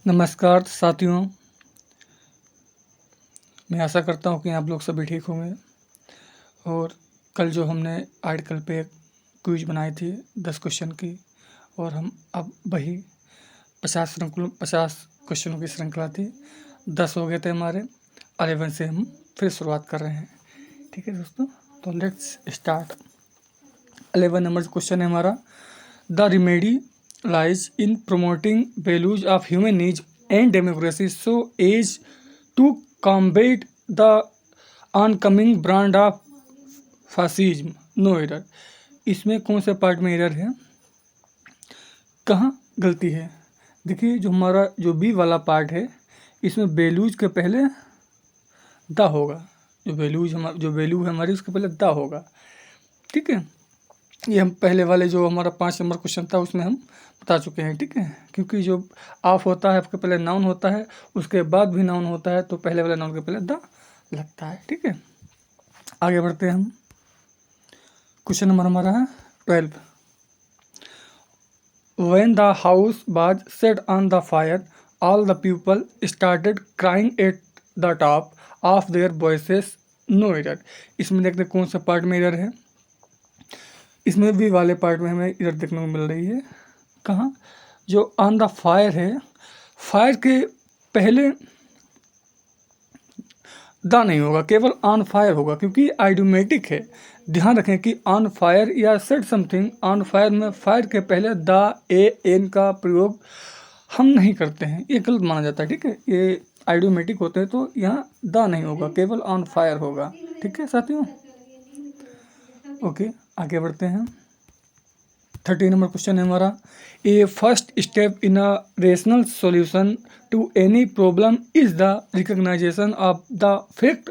नमस्कार साथियों, मैं आशा करता हूँ कि आप लोग सभी ठीक होंगे। और कल जो हमने आर्टिकल पे एक क्विज बनाई थी 10 क्वेश्चन की, और हम अब वही 50 क्वेश्चनों की श्रृंखला थी। 10 हो गए थे हमारे, 11 से हम फिर शुरुआत कर रहे हैं। ठीक है दोस्तों, तो लेट्स स्टार्ट। 11 नंबर क्वेश्चन है हमारा, the remedy lies in promoting values of human needs and democracy so as to combat the oncoming brand of fascism. No error. इसमें कौन से पार्ट में एरर है, कहाँ गलती है? देखिए, जो हमारा जो बी वाला पार्ट है, इसमें वैल्यूज के पहले द होगा। जो वैल्यू है हमारी, उसके पहले द होगा। ठीक है, ये हम पहले वाले जो हमारा 5 नंबर क्वेश्चन था उसमें हम बता चुके हैं। ठीक है, क्योंकि जो ऑफ होता है आपके पहले नाउन होता है, उसके बाद भी नाउन होता है, तो पहले वाले नाउन के पहले द लगता है। ठीक है, आगे बढ़ते हैं हम। क्वेश्चन नंबर हमारा है 12। When the house was set on the fire, all the people started crying at the top of their voices. No error. इसमें देखते हैं कौन सा पार्ट में एरर है। इसमें भी वाले पार्ट में हमें एरर देखने को मिल रही है। कहाँ? जो ऑन द फायर है, फायर के पहले द नहीं होगा, केवल ऑन फायर होगा, क्योंकि आइडियोमेटिक है। ध्यान रखें कि ऑन फायर या सेट समथिंग, ऑन फायर में फायर के पहले द ए एन का प्रयोग हम नहीं करते हैं, ये गलत माना जाता है। ठीक है, ये आइडियोमेटिक होते हैं, तो यहाँ द नहीं होगा, केवल ऑन फायर होगा। ठीक है साथियों, ओके आगे बढ़ते हैं। 13 नंबर क्वेश्चन है हमारा, A first step in a rational solution to any problem is the recognisation of the fact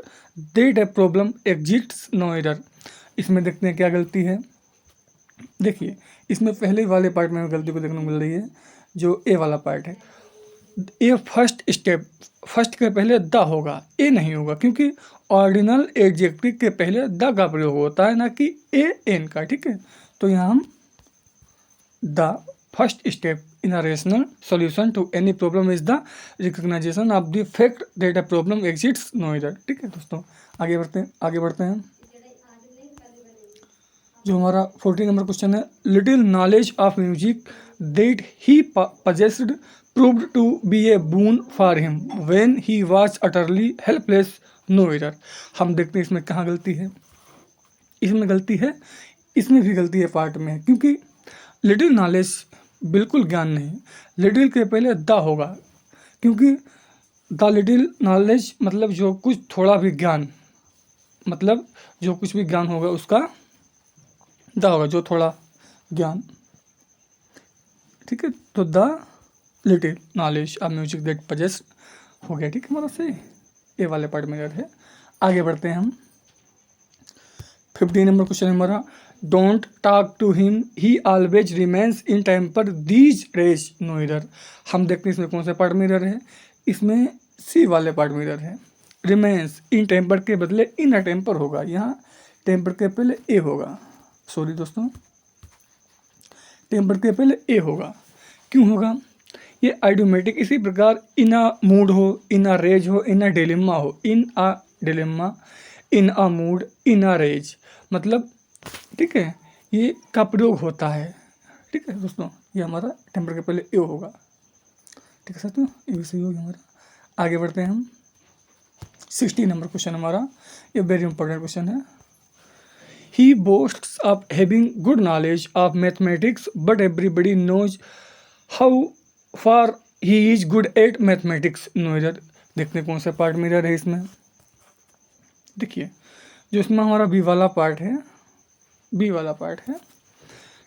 that a problem exists. No error. इसमें देखते हैं क्या गलती है। देखिए, इसमें पहले वाले पार्ट में गलती को देखने को मिल रही है, जो ए वाला पार्ट है। ए फर्स्ट स्टेप, फर्स्ट के पहले द होगा, ए नहीं होगा, क्योंकि ऑर्डिनल एडजेक्टिव के पहले द का प्रयोग होता है, ना कि ए एन का। ठीक है, तो यहाँ हम the first step in a rational solution to any problem is the recognisation of the fact that a problem exists. No error. ठीक है दोस्तों, आगे बढ़ते हैं। जो हमारा 14 नंबर क्वेश्चन है, little knowledge of music that he possessed proved to be a boon for him when he was utterly helpless. No error. हम देखते हैं इसमें कहाँ गलती है। इसमें गलती है, इसमें भी गलती है पार्ट में, क्योंकि लिटिल नॉलेज बिल्कुल ज्ञान नहीं, लिटिल के पहले द होगा, क्योंकि द लिटिल नॉलेज मतलब जो कुछ थोड़ा भी ज्ञान, मतलब जो कुछ भी ज्ञान होगा उसका द होगा, जो थोड़ा ज्ञान। ठीक है, तो the little knowledge of music that possess हो गया। ठीक है, हमारा सही ए वाले पार्ट में है। आगे बढ़ते हैं हम। 15 नंबर क्वेश्चन हमारा, don't talk to him he always remains in temper these days. No error. हम देखते हैं इसमें कौन सा पार्ट में एरर है। इसमें सी वाले पार्ट में एरर है। रिमेन्स इन टेम्पर के बदले इन अ टेम्पर होगा, यहाँ टेम्पर के पहले ए होगा। सॉरी दोस्तों, टेम्पर के पहले ए होगा। क्यों होगा? ये आइडियोमेटिक। इसी प्रकार इन अ मूड हो, इन अ रेज हो, इन अ डिलेमा हो, in a dilemma, in a mood, in a rage, मतलब ठीक है, ये का प्रयोग होता है। ठीक है दोस्तों, ये हमारा टेम्पर के पहले ए होगा। ठीक है साथियों, ये भी सही होगा हमारा। आगे बढ़ते हैं हम। 16 नंबर क्वेश्चन हमारा, ये वेरी इंपॉर्टेंट क्वेश्चन है। He boasts of having good knowledge of mathematics, but everybody knows how far he is good at mathematics. No error. देखते हैं कौन सा पार्ट में error है इसमें। देखिए, जो इसमें हमारा बी वाला पार्ट है, बी वाला पार्ट है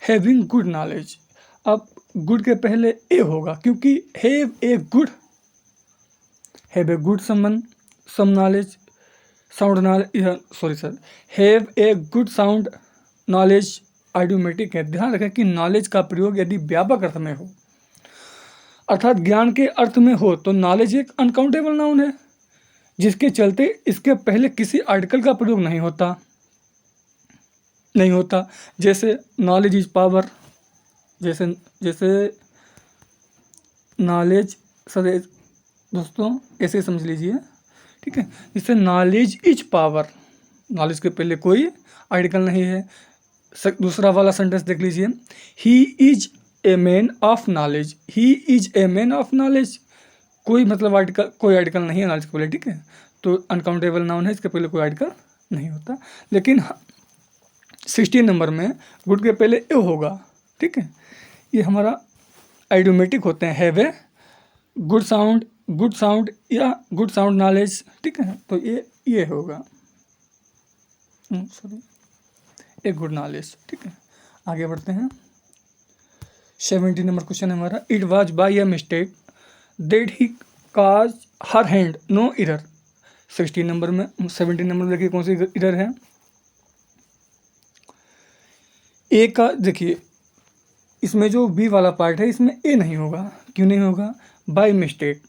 हैविंग गुड नॉलेज। अब गुड के पहले ए होगा, क्योंकि have a good some, some knowledge, sound knowledge, sorry sir, have a good sound knowledge idiomatic है। ध्यान रखें कि नॉलेज का प्रयोग यदि व्यापक अर्थ में हो, अर्थात ज्ञान के अर्थ में हो, तो नॉलेज एक अनकाउंटेबल नाउन है, जिसके चलते इसके पहले किसी आर्टिकल का प्रयोग नहीं होता। जैसे नॉलेज इज पावर, जैसे नॉलेज सर दोस्तों ऐसे समझ लीजिए, ठीक है। इससे नॉलेज इज पावर, नॉलेज के पहले कोई आर्टिकल नहीं है। दूसरा वाला सेंटेंस देख लीजिए, he is a man of knowledge, he is a man of knowledge, कोई मतलब आर्टिकल, कोई आर्टिकल नहीं है नॉलेज के पहले, ठीक है। तो अनकाउंटेबल नाउन है, इसके पहले कोई आर्टिकल नहीं होता। लेकिन 16 नंबर में गुड के पहले ए होगा, ठीक है। ये हमारा आइडियोमेटिक होते हैं, हैव ए गुड साउंड या गुड साउंड नॉलेज, ठीक है। तो ये होगा, सॉरी, ए गुड नॉलेज, ठीक है। आगे बढ़ते हैं। 17 नंबर क्वेश्चन है हमारा, it was by a mistake that he cause her hand no error. 16 number में 17 नंबर में देखिए कौन सी इरर है। ए का देखिए, इसमें जो बी वाला पार्ट है इसमें ए नहीं होगा, क्यों नहीं होगा? बाय मिस्टेक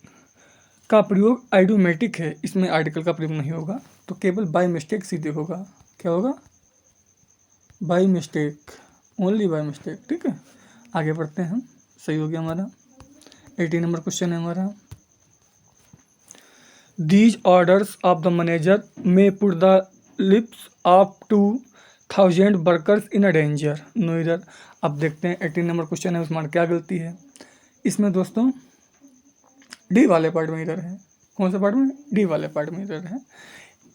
का प्रयोग आइडियोमेटिक है, इसमें आर्टिकल का प्रयोग नहीं होगा, तो केवल बाय मिस्टेक सीधे होगा। क्या होगा? By mistake, only by mistake, ठीक है। आगे बढ़ते हैं हम, सही हो गया हमारा। 18 नंबर क्वेश्चन है हमारा, these orders of the manager may put the lips of 2000 workers in a danger, no error. अब देखते हैं 18 नंबर क्वेश्चन है, उसमें क्या गलती है। इसमें दोस्तों डी वाले पार्ट में इरर है। कौन से पार्ट में? डी वाले पार्ट में इरर है।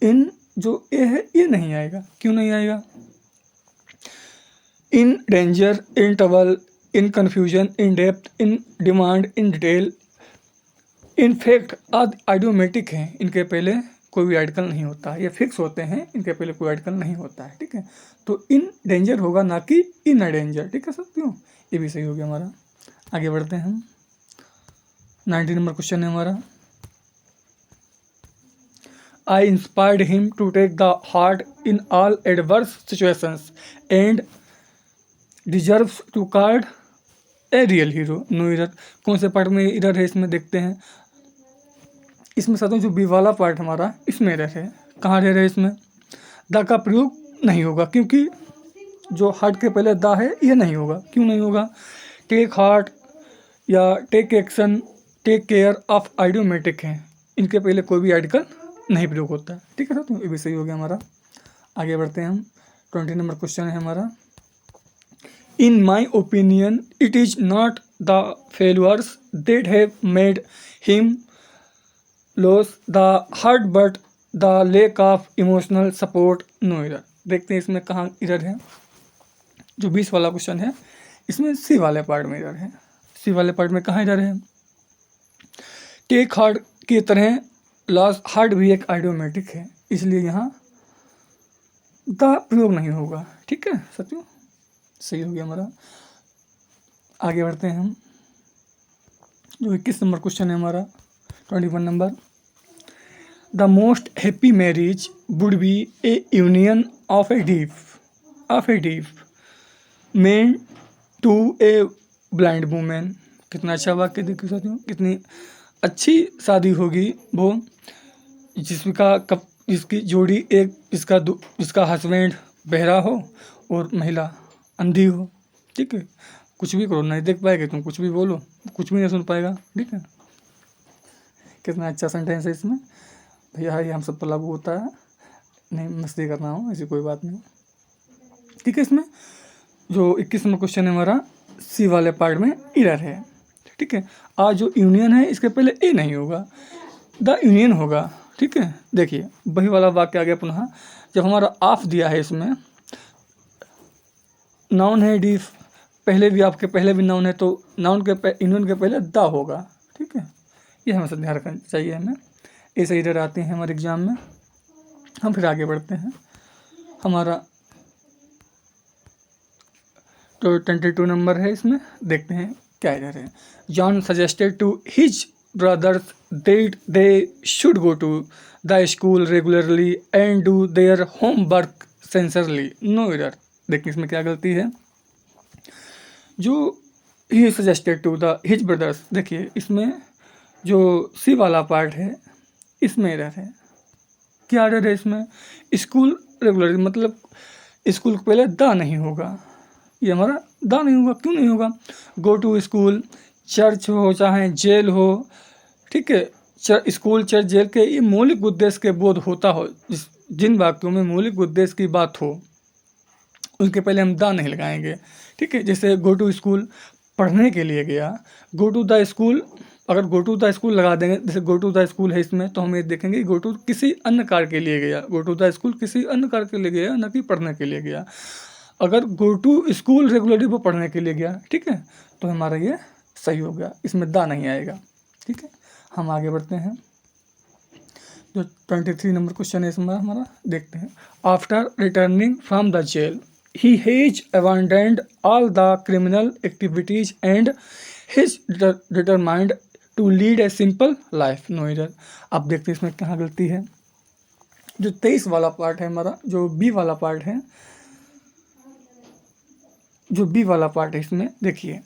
इन जो ए है ये नहीं आएगा, क्यों नहीं आएगा? In danger, in trouble, in confusion, in depth, in demand, in detail, in fact आदि आइडियोमेटिक हैं, इनके पहले कोई भी आर्टिकल नहीं होता है, ये फिक्स होते हैं, इनके पहले कोई आर्टिकल नहीं होता है, ठीक है। तो इन डेंजर होगा, ना कि इन अ डेंजर, ठीक है साथियों, ये भी सही हो गया हमारा। आगे बढ़ते हैं हम। 19 नंबर क्वेश्चन है हमारा, I inspired him to take the heart in all adverse situations and deserves to card a real hero, no error. कौन से पार्ट में इरर है इसमें देखते हैं। इसमें साथियों जो बी वाला पार्ट हमारा, इसमें इरर है। कहाँ इरर है इसमें? द का प्रयोग नहीं होगा, क्योंकि जो हार्ट के पहले द है ये नहीं होगा, क्यों नहीं होगा? टेक हार्ट या take action, take care of idiomatic हैं, इनके पहले कोई भी आर्टिकल नहीं प्रयोग होता है, ठीक है ना। तो ये भी सही हो गया हमारा। आगे बढ़ते हैं हम। 20 नंबर क्वेश्चन है हमारा, in my opinion it is not the failures that have made him loss the heart but the lack of emotional support, no error. देखते हैं इसमें कहाँ इरर है। जो 20 वाला क्वेश्चन है इसमें सी वाले पार्ट में इरर है। सी वाले पार्ट में कहाँ इरर है? टेक हार्ट की तरह लॉस हार्ट भी एक आइडियोमेटिक है, इसलिए यहाँ द प्रयोग नहीं होगा, ठीक है साथियों, सही हो गया हमारा। आगे बढ़ते हैं हम। जो 21 नंबर क्वेश्चन है हमारा, 21 number, the most happy marriage would be a union of a deaf man to a blind woman. कितना अच्छा वाक्य देखिए साथियों, कितनी अच्छी शादी होगी वो जिसकी जोड़ी एक जिसका हस्बैंड बहरा हो और महिला अंधी हो, ठीक है। कुछ भी करो, नहीं देख पाएगा, तुम कुछ भी बोलो, कुछ भी नहीं सुन पाएगा, ठीक है। कितना अच्छा सेंटेंस है इसमें भैया, ये हम सब पर लागू होता है, नहीं मस्ती कर रहा हूँ, ऐसी कोई बात नहीं, ठीक है। इसमें जो 21 नंबर क्वेश्चन है हमारा, सी वाले पार्ट में इरर है, ठीक है। आज जो यूनियन है इसके पहले ए नहीं होगा, द यूनियन होगा, ठीक है। देखिए वही वाला वाक्य आ गया पुनः, जब हमारा ऑफ दिया है, इसमें नाउन है डीफ, पहले भी आपके पहले भी नाउन है, तो नाउन के यूनियन के पहले द होगा, ठीक है। ये हमेशा ध्यान रखना चाहिए हमें, ऐसे इरर आते हैं हमारे एग्जाम में। हम फिर आगे बढ़ते हैं। हमारा तो 22 नंबर है, इसमें देखते हैं क्या इरर है। John suggested to his brothers that they should go to the school regularly and do their homework sincerely, no error. देखिए इसमें क्या गलती है। जो ही suggested to the his brothers, देखिए इसमें जो सी वाला पार्ट है इसमें इरर है। क्या इरर है इसमें? स्कूल रेगुलरली, मतलब स्कूल के पहले द नहीं होगा, ये हमारा द नहीं होगा, क्यों नहीं होगा? गो टू स्कूल, चर्च हो चाहे जेल हो, ठीक है, स्कूल, चर्च, जेल के ये मौलिक उद्देश्य के बोध होता हो, जिन वाक्यों में मौलिक उद्देश्य की बात हो उसके पहले हम दा नहीं लगाएंगे। ठीक है, जैसे गो टू स्कूल, पढ़ने के लिए गया। गो टू द स्कूल, अगर गो टू द स्कूल लगा देंगे, जैसे गो टू द स्कूल है इसमें, तो हम ये देखेंगे गो टू किसी अन्य कार्य के लिए गया। गो टू द स्कूल किसी अन्य कार्य के लिए गया, न कि पढ़ने के लिए गया। अगर गो टू स्कूल रेगुलरली वो पढ़ने के लिए गया, ठीक है, तो हमारा ये सही हो गया, इसमें दा नहीं आएगा। ठीक है, हम आगे बढ़ते हैं। जो 23 नंबर क्वेश्चन है इसमें हमारा देखते हैं। After returning from the jail he has abandoned all the criminal activities and is determined to lead a simple life. No error. अब देखते हैं इसमें कहाँ गलती है। जो 23 वाला पार्ट है हमारा, जो बी वाला पार्ट है, जो बी वाला पार्ट है इसमें देखिए,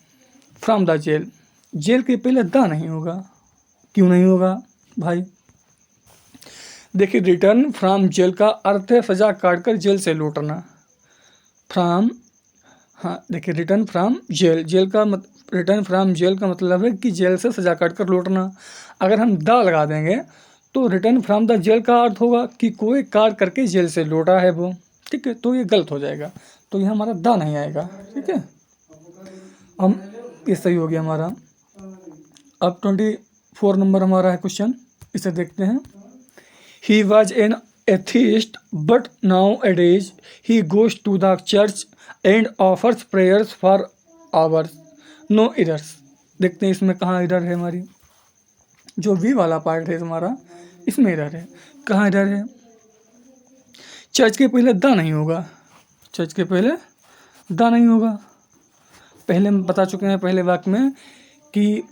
फ्रॉम द जेल, जेल के पहले द नहीं होगा। क्यों नहीं होगा भाई? देखिए, रिटर्न फ्रॉम जेल का अर्थ है सजा काटकर जेल से लौटना। फ्रॉम, हाँ देखिए, return from jail, return from jail का मतलब है कि जेल से सजा काटकर लौटना। अगर हम द लगा देंगे तो रिटर्न फ्रॉम द जेल का अर्थ होगा कि कोई कार्य करके जेल से लौटा है वो। ठीक है, तो ये गलत हो जाएगा, तो ये हमारा द नहीं आएगा। ठीक है, हम ये सही हो गया हमारा। अब 24 नंबर हमारा है क्वेश्चन, इसे देखते हैं। He was an atheist, but nowadays he goes to the church and offers prayers for hours. No errors. देखते हैं इसमें कहाँ एरर है हमारी। जो वी वाला पार्ट है हमारा, इसमें एरर है। कहाँ एरर है? चर्च के पहले द नहीं होगा, चर्च के पहले द नहीं होगा। पहले हम बता चुके हैं पहले वाक्य में कि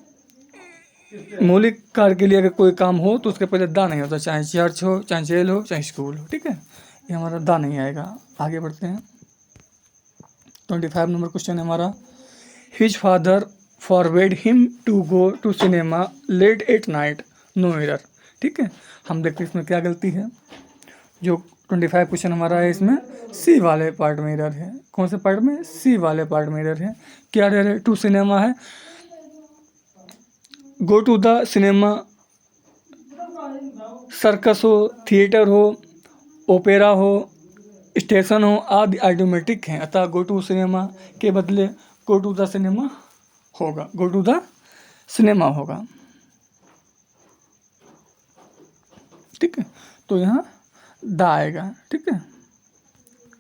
मौलिक कार्य के लिए अगर कोई काम हो तो उसके पहले दा नहीं होता, चाहे चर्च हो, चाहे जेल हो, चाहे स्कूल हो। ठीक है, ये हमारा दा नहीं आएगा। आगे बढ़ते हैं। 25 नंबर क्वेश्चन है हमारा। His father forbade him to go to cinema late at night. No error. ठीक है, हम देखते हैं इसमें क्या गलती है। जो 25 क्वेश्चन हमारा है इसमें सी वाले पार्ट में एरर है। कौन से पार्ट में? सी वाले पार्ट में एरर है। क्या एरर है? टू सिनेमा है, go to the cinema circus हो, थिएटर हो, ओपेरा हो, स्टेशन हो आदि आइडोमेटिक हैं, अतः गो टू सिनेमा के बदले गो टू द सिनेमा होगा, गो टू द सिनेमा होगा। ठीक है, तो यहाँ द आएगा। ठीक है,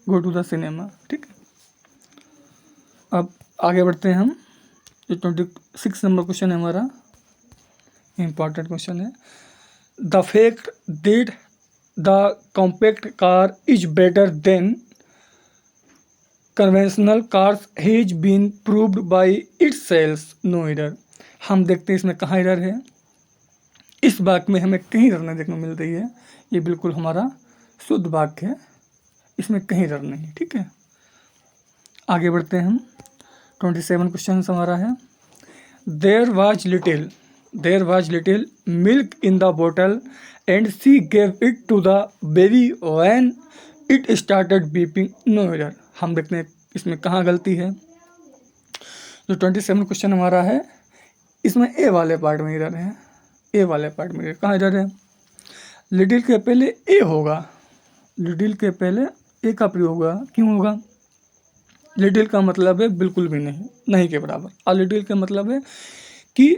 गो टू द सिनेमा। ठीक है, अब आगे बढ़ते हैं हम। जो 26 नंबर क्वेश्चन है हमारा, इम्पॉर्टेंट क्वेश्चन है। The fact that the compact car is better than conventional cars has been proved by its sales. No error. हम देखते हैं इसमें कहाँ एरर है। इस वाक्य में हमें कहीं एरर नहीं देखने को मिल रही है, ये बिल्कुल हमारा शुद्ध वाक्य है, इसमें कहीं एरर नहीं। ठीक है, आगे बढ़ते हैं हम। 27 क्वेश्चन हमारा है। There was little milk in the bottle and she gave it to the baby when it started weeping. No error. हम देखते हैं इसमें कहाँ गलती है। जो 27 क्वेश्चन हमारा है इसमें ए वाले पार्ट में एरर है। ए वाले पार्ट में एरर, कहाँ एरर है? लिटिल के पहले ए होगा, लिटिल के पहले ए का प्रयोग होगा। क्यों होगा? लिटिल का मतलब है बिल्कुल भी नहीं, नहीं के बराबर। और लिटिल का मतलब है कि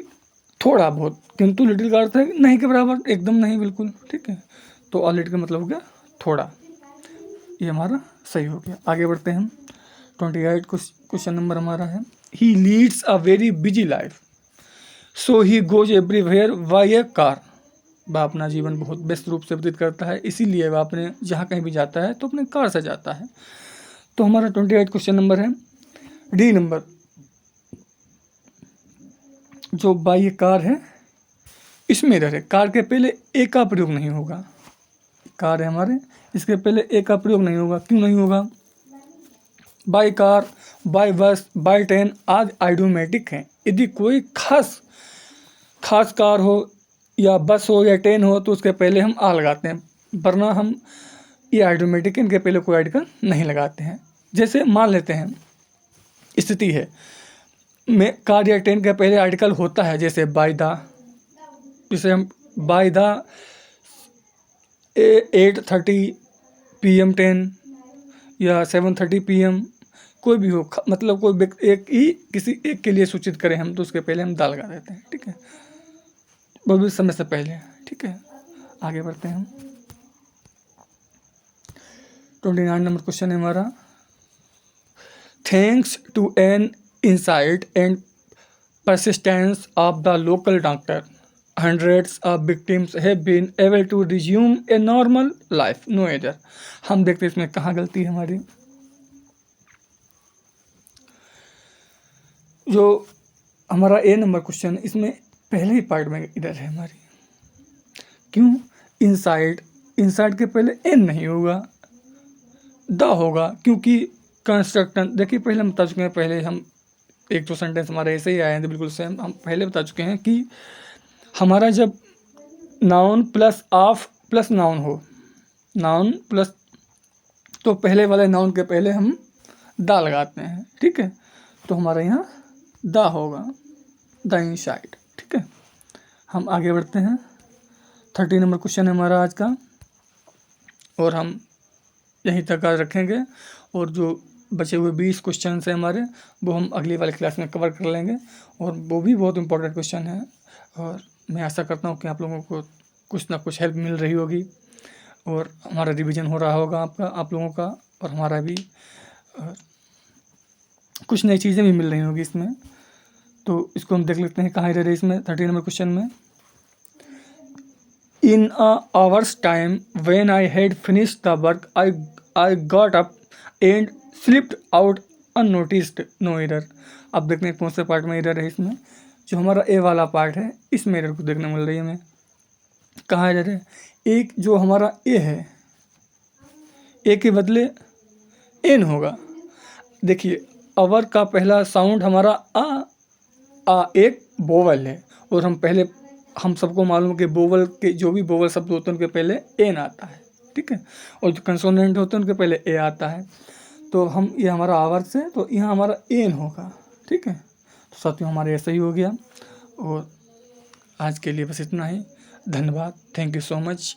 थोड़ा बहुत, किंतु लिटिल का अर्थ है नहीं के बराबर, एकदम नहीं, बिल्कुल। ठीक है, तो ऑल लिटिल का मतलब हो गया थोड़ा। ये हमारा सही हो गया। आगे बढ़ते हैं हम। 28 क्वेश्चन नंबर हमारा है। He leads a very busy life so he goes everywhere by a car. वह अपना जीवन बहुत व्यस्त रूप से व्यतीत करता है, इसीलिए वह अपने जहाँ कहीं भी जाता है तो अपने कार से जाता है। तो हमारा 28 क्वेश्चन नंबर है डी नंबर। जो बाय कार है इसमें एरर है। कार के पहले ए का प्रयोग नहीं होगा, कार है हमारे, इसके पहले ए का प्रयोग नहीं होगा। क्यों नहीं होगा? बाय कार, बाय बस, बाय ट्रेन आदि आइडोमेटिक हैं। यदि कोई खास कार हो या बस हो या ट्रेन हो तो उसके पहले हम आ लगाते हैं, वरना हम ये आइडोमेटिक इनके पहले कोई आर्टिकल नहीं लगाते हैं। जैसे मान लेते हैं स्थिति है में कार या ट्रेन के पहले आर्टिकल होता है, जैसे बाय द, जिसे हम बाय द 8:30 PM 10 या 7:30 PM कोई भी हो, मतलब कोई एक ही किसी एक के लिए सूचित करें हम, तो उसके पहले हम दा लगा देते हैं। ठीक है, वो भी समय से पहले। ठीक है, आगे बढ़ते हैं हम। 29 नंबर क्वेश्चन है हमारा, thanks to an insight and persistence of the local doctor, hundreds of victims have been able to resume a normal life, no error। हम देखते हैं इसमें कहाँ गलती है हमारी। जो हमारा ए नंबर क्वेश्चन, इसमें पहले ही पार्ट में इधर है हमारी। क्यों? इंसाइड के पहले एन नहीं होगा, द होगा, क्योंकि कंस्ट्रक्शन देखिए पहले हम बता चुके हैं, पहले हम एक दो सेंटेंस हमारे ऐसे ही आए हैं बिल्कुल सेम। हम पहले बता चुके हैं कि हमारा जब noun plus of plus noun हो, नाउन प्लस, तो पहले वाले नाउन के पहले हम दा लगाते हैं। ठीक है, तो हमारा यहाँ दा होगा, द इनसाइड। ठीक है, हम आगे बढ़ते हैं। 30 नंबर क्वेश्चन है हमारा आज का, और हम यहीं तक आज रखेंगे, और जो बचे हुए 20 क्वेश्चन हैं हमारे, वो हम अगली वाली क्लास में कवर कर लेंगे, और वो भी बहुत इंपॉर्टेंट क्वेश्चन है। और मैं आशा करता हूँ कि आप लोगों को कुछ ना कुछ हेल्प मिल रही होगी, और हमारा रिवीजन हो रहा होगा आप लोगों का, और हमारा भी कुछ नई चीज़ें भी मिल रही होगी इसमें। तो इसको हम देख लेते हैं कहाँ रहे इसमें 30 नंबर क्वेश्चन में। In a hour's time when I had finished the work I got up and slipped out unnoticed, no error. अब देखते हैं कौन से पार्ट में एरर है इसमें। जो हमारा ए वाला पार्ट है, इसमें एरर को देखने मिल रही है हमें। कहाँ एरर है? एक जो हमारा ए है, ए के बदले एन होगा। देखिए अवर का पहला साउंड हमारा आ एक बोवल है, और हम सबको मालूम कि बोवल के जो भी बोवल शब्द होते हैं उनके पहले एन आता है। ठीक है, और जो कंसोनेंट होते हैं उनके पहले ए आता है। तो हम ये हमारा आवर्स है, तो यहाँ हमारा एन होगा। ठीक है, तो साथियों हमारे ऐसा ही हो गया, और आज के लिए बस इतना ही। धन्यवाद, थैंक यू सो मच।